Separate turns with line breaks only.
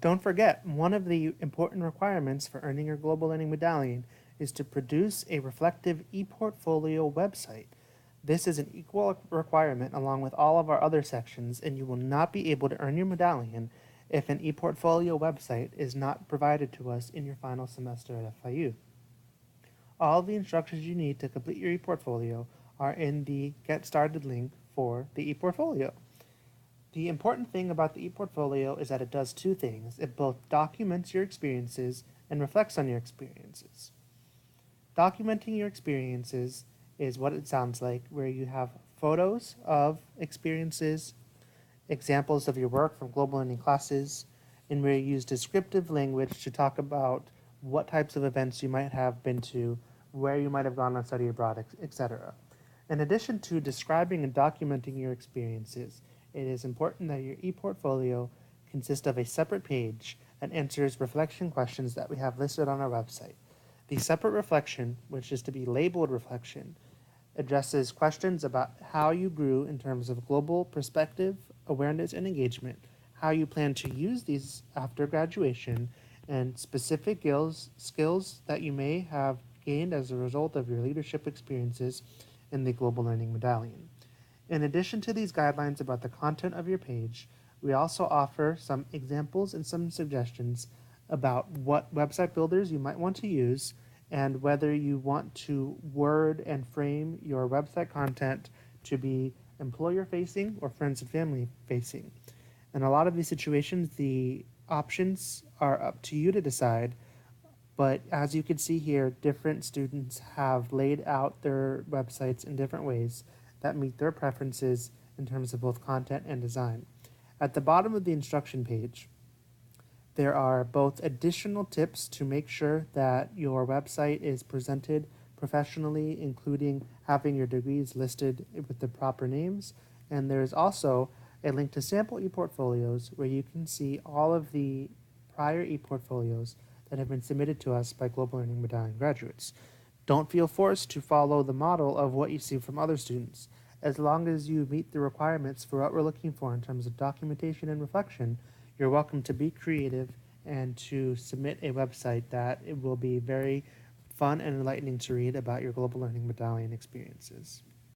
Don't forget, one of the important requirements for earning your Global Learning Medallion is to produce a reflective ePortfolio website. This is an equal requirement along with all of our other sections, and you will not be able to earn your medallion if an ePortfolio website is not provided to us in your final semester at FIU. All of the instructions you need to complete your ePortfolio are in the Get Started link for the ePortfolio. The important thing about the ePortfolio is that it does two things. It both documents your experiences and reflects on your experiences. Documenting your experiences is what it sounds like, where you have photos of experiences, examples of your work from global learning classes, and where you use descriptive language to talk about what types of events you might have been to, where you might have gone on study abroad, etc. In addition to describing and documenting your experiences, it is important that your ePortfolio consists of a separate page that answers reflection questions that we have listed on our website. The separate reflection, which is to be labeled reflection, addresses questions about how you grew in terms of global perspective, awareness, and engagement, how you plan to use these after graduation, and specific skills that you may have gained as a result of your leadership experiences in the Global Learning Medallion. In addition to these guidelines about the content of your page, we also offer some examples and some suggestions about what website builders you might want to use and whether you want to word and frame your website content to be employer facing or friends and family facing. In a lot of these situations, the options are up to you to decide, but as you can see here, different students have laid out their websites in different ways that meet their preferences in terms of both content and design. At the bottom of the instruction page, there are both additional tips to make sure that your website is presented professionally, including having your degrees listed with the proper names. And there's also a link to sample ePortfolios where you can see all of the prior ePortfolios that have been submitted to us by Global Learning Medallion graduates. Don't feel forced to follow the model of what you see from other students. As long as you meet the requirements for what we're looking for in terms of documentation and reflection, you're welcome to be creative and to submit a website that it will be very fun and enlightening to read about your Global Learning Medallion experiences.